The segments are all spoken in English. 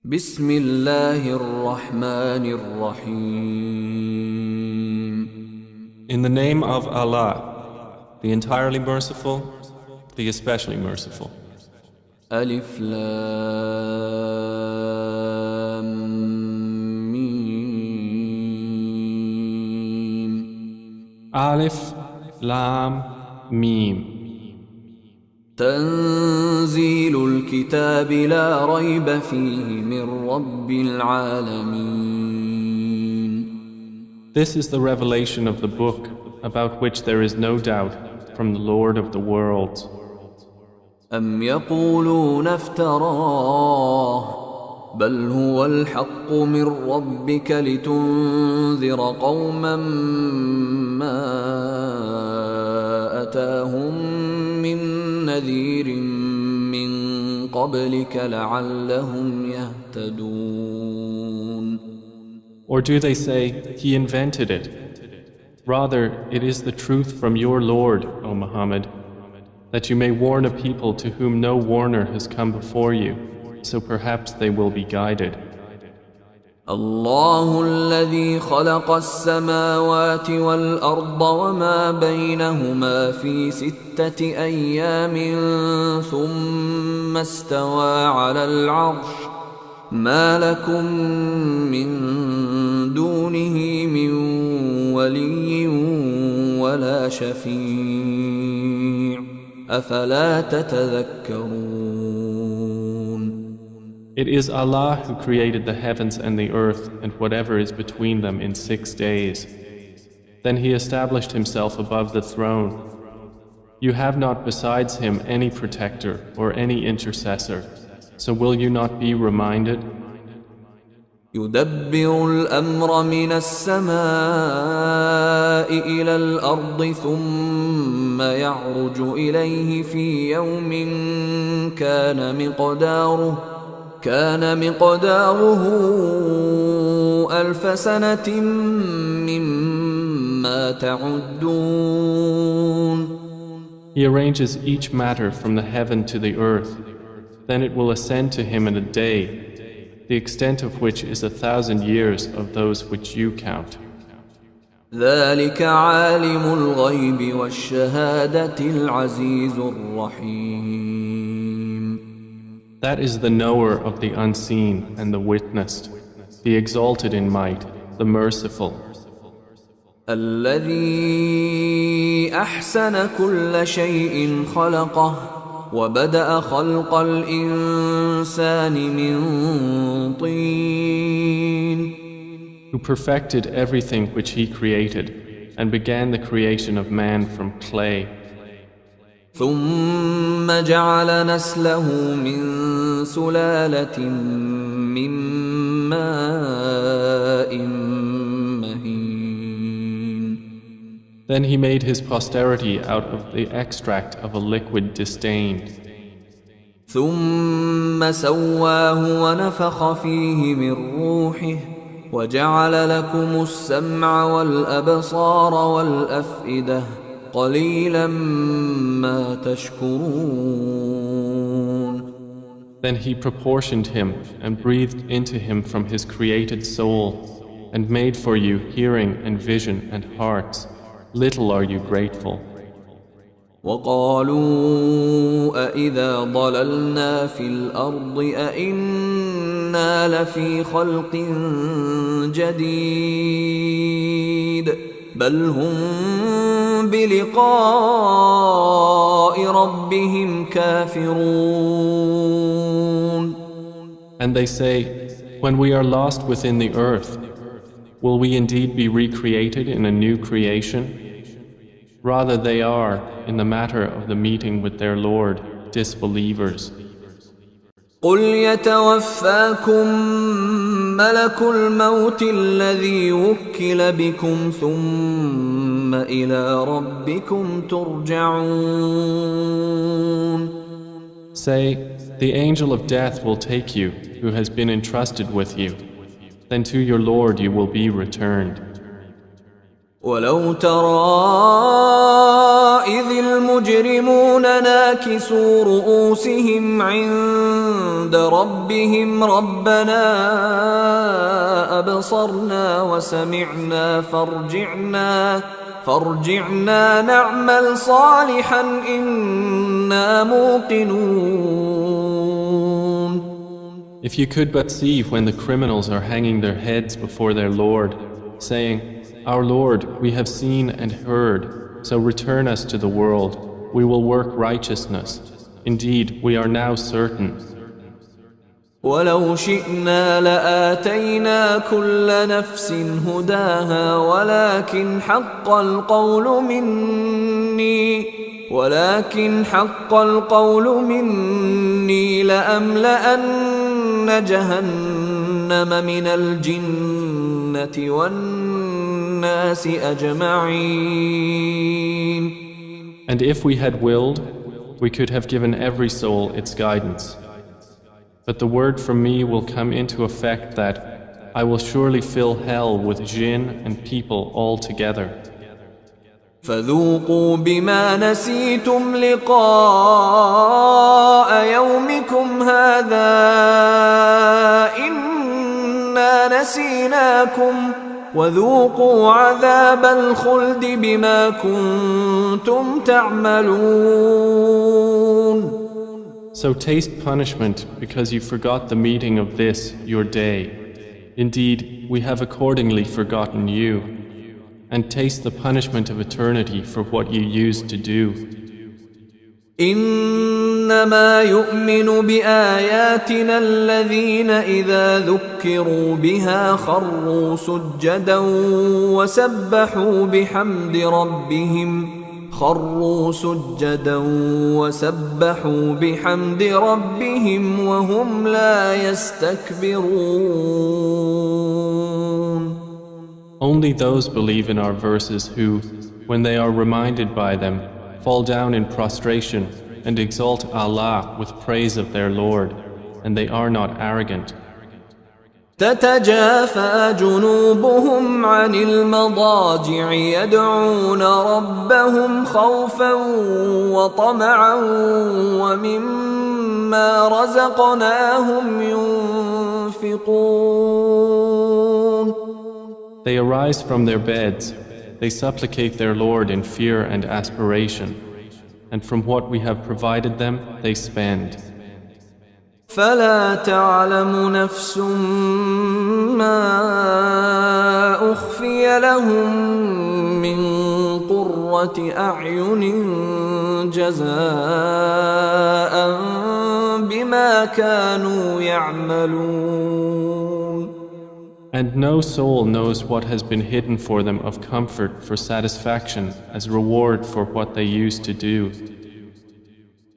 بسم الله الرحمن الرحيم. In the name of Allah, the entirely merciful, the especially merciful. ألف لام ميم. Alif, Lam, Mim. تنزيل الكتاب لا ريب فيه من رب العالمين. This is the revelation of the book about which there is no doubt from the Lord of the worlds. أم يقولون افتراه بل هو الحق من ربك لتنذر قوما ما أتاهم من نذير من قبلك لعلهم يهتدون. Or do they say, He invented it? Rather, it is the truth from your Lord, O Muhammad, that you may warn a people to whom no warner has come before you, so perhaps they will be guided. الله الذي خلق السماوات والأرض وما بينهما في 6 أيام ثم استوى على العرش ما لكم من دونه من ولي ولا شفيع أفلا تتذكرون. It is Allah who created the heavens and the earth and whatever is between them in 6 days. Then He established Himself above the throne. You have not besides Him any protector or any intercessor, so will you not be reminded? يدبر الأمر من السماء إلى الأرض ثم يعرج إليه في يوم كان مقداره 1000 سنة مما تعدون. He arranges each matter from the heaven to the earth. Then it will ascend to Him in a day, the extent of which is 1,000 years of those which you count. ذلك عالم الغيب والشهادة العزيز الرحيم. That is the knower of the unseen and the witnessed, the exalted in might, the merciful. الذي أحسن كل شيء خلقه وبدأ خلق الإنسان من طين. Who perfected everything which He created and began the creation of man from clay. ثم جعل نسله من سلالة من ماء مهين. Then He made His posterity out of the extract of a liquid disdained. ثم سواه ونفخ فيه من روحه وجعل لكم السمع والأبصار والأفئدة قليلا ما تشكرون. Then He proportioned Him and breathed into Him from His created soul and made for you hearing and vision and hearts. Little are you grateful. وقالوا أإذا ضللنا في الأرض أإنا لفي خلق جديد بل هم بلقاء ربهم كافرون. And they say, when we are lost within the earth, will we indeed be recreated in a new creation? Rather they are, in the matter of the meeting with their Lord, disbelievers. قل يتوفاكم ملك الموت الذي وكل بكم ثم إلى ربكم ترجعون. Say, the angel of death will take you, who has been entrusted with you. Then to your Lord you will be returned. ولو ترى إذ المجرمون ناكسوا رؤوسهم عند ربهم ربنا أبصرنا وسمعنا فارجعنا نعمل صالحا إنا موقنون. If you could but see when the criminals are hanging their heads before their Lord, saying, Our Lord, we have seen and heard, so return us to the world. We will work righteousness. Indeed, we are now certain. ولو شئنا لآتينا كل نفس هداها ولكن حق القول مني لأملأن جهنم من الجنة والناس أجمعين. And if we had willed, we could have given every soul its guidance. But the word from me will come into effect that I will surely fill hell with jinn and people all together. فذوقوا بما نسيتم لقاء يومكم هذا إنا نسيناكم وذوقوا عذاب الخلد بما كنتم تعملون. So taste punishment because you forgot the meeting of this, your day. Indeed, we have accordingly forgotten you. And taste the punishment of eternity for what you used to do. إنما يؤمن بآياتنا الذين إذا ذكروا بها خروا سجدا وسبحوا بحمد ربهم وهم لا يستكبرون. Only those believe in our verses who, when they are reminded by them, fall down in prostration and exalt Allah with praise of their Lord, and they are not arrogant. تتجافى جنوبهم عن المضاجع يدعون ربهم خوفا وطمعا ومما رزقناهم ينفقون. They arise from their beds, they supplicate their Lord in fear and aspiration, and from what we have provided them, they spend. فلا تعلم نفس ما أخفي لهم من قرة أعين جزاء بما كانوا يعملون. And no soul knows what has been hidden for them of comfort for satisfaction as reward for what they used to do.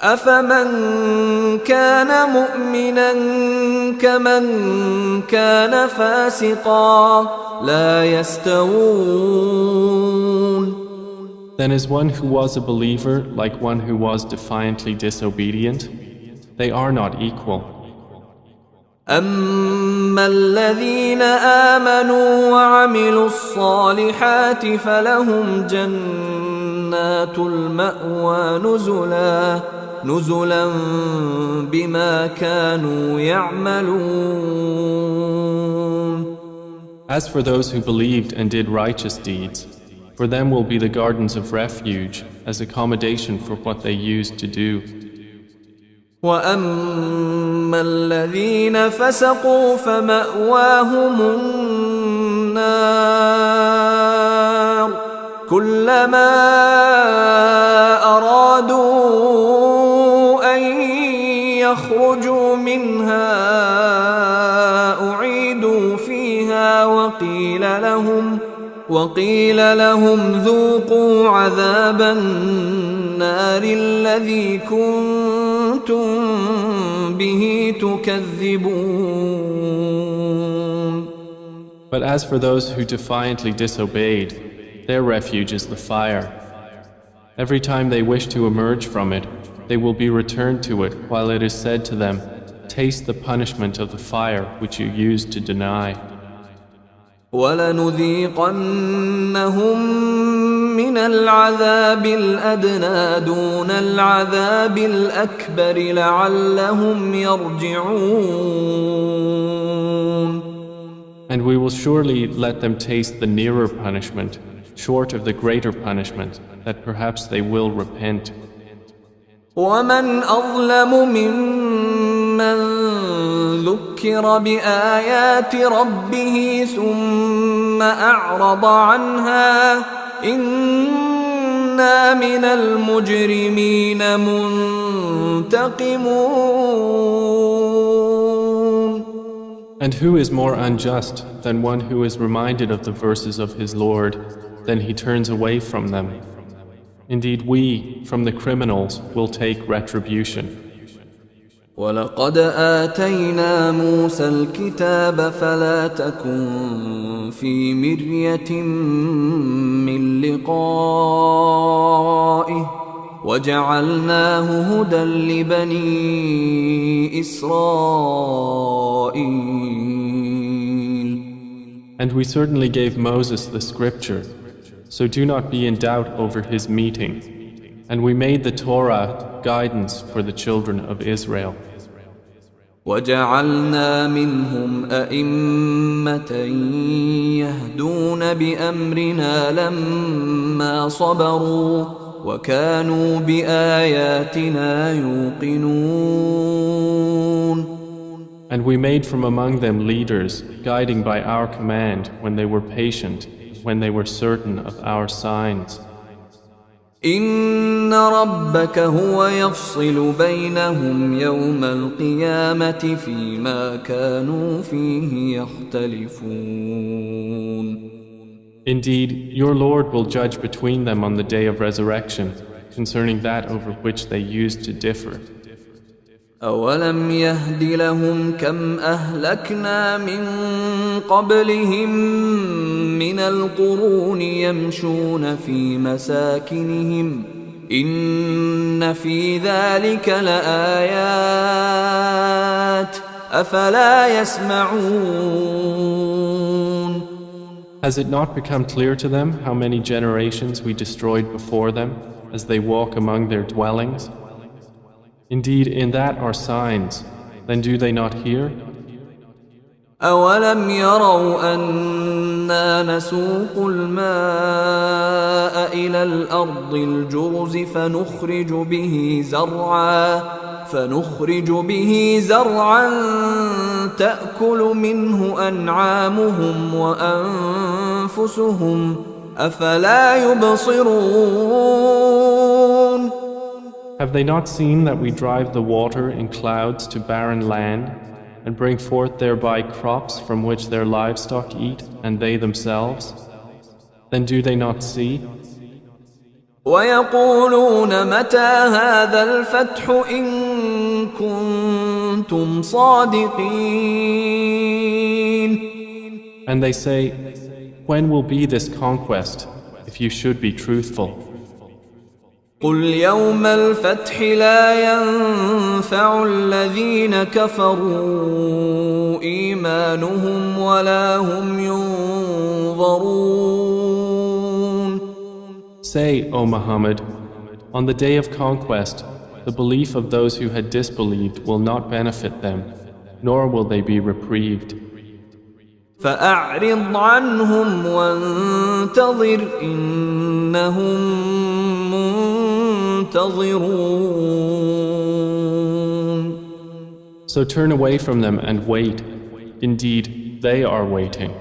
أفمن كان مؤمنا كمن كان فاسقا لا يستوون. Then is one who was a believer like one who was defiantly disobedient? They are not equal. أما الذين آمنوا وعملوا الصالحات فلهم جنات المأوى نزلا بما كانوا يعملون. As for those who believed and did righteous deeds, for them will be the gardens of refuge as accommodation for what they used to do. وأما الذين فسقوا فمأواهم النار كلما أرادوا أن يخرجوا منها أعيدوا فيها وقيل لهم ذوقوا عذاب النار الذي كنتم به تكذبون. But as for those who defiantly disobeyed, their refuge is the fire. Every time they wish to emerge from it, they will be returned to it while it is said to them, taste the punishment of the fire which you used to deny. وَلَنُذِيقَنَّهُم من العذاب الأدنى دون العذاب الأكبر لعلهم يرجعون. And we will surely let them taste the nearer punishment, short of the greater punishment, that perhaps they will repent. ومن أظلم ممن ذكر بآيات ربه ثم أعرض عنها إنا من المجرمين منتقمون. And who is more unjust than one who is reminded of the verses of his Lord, then he turns away from them? Indeed, we, from the criminals, will take retribution. ولقد آتينا موسى الكتاب فلا تكن في مرية من لقائه وجعلناه هدى لبني إسرائيل. And we certainly gave Moses the scripture, so do not be in doubt over his meeting. And we made the Torah guidance for the children of Israel. وجعلنا منهم أئمة يهدون بأمرنا لما صبروا وكانوا بآياتنا يوقنون. And we made from among them leaders, guiding by our command when they were patient, when they were certain of our signs. إن ربك هو يفصل بينهم يوم القيامة فيما كانوا فيه يختلفون. Indeed, your Lord will judge between them on the day of resurrection concerning that over which they used to differ. أولم يهد لهم كم أهلكنا من قبلهم من القرون يمشون في مساكنهم إن في ذلك لآيات أفلا يسمعون. Has it not become clear to them how many generations we destroyed before them as they walk among their dwellings? Indeed, in that are signs. Then do they not hear? أولم يروا أنا نسوق الماء إلى الأرض الجرز فنخرج به زرعا تأكل منه أنعامهم وأنفسهم أفلا يبصرون. Have they not seen that we drive the water in clouds to barren land and bring forth thereby crops from which their livestock eat and they themselves? Then do they not see? ويقولون متى هذا الفتح إن كنتم صادقين. And they say, when will be this conquest if you should be truthful? قل يوم الفتح لا ينفع الذين كفروا إيمانهم ولا هم ينظرون. Say, O Muhammad, on the day of conquest, the belief of those who had disbelieved will not benefit them, nor will they be reprieved. فأعرض عنهم وانتظر إنهم منتظرون. So turn away from them and wait. Indeed, they are waiting.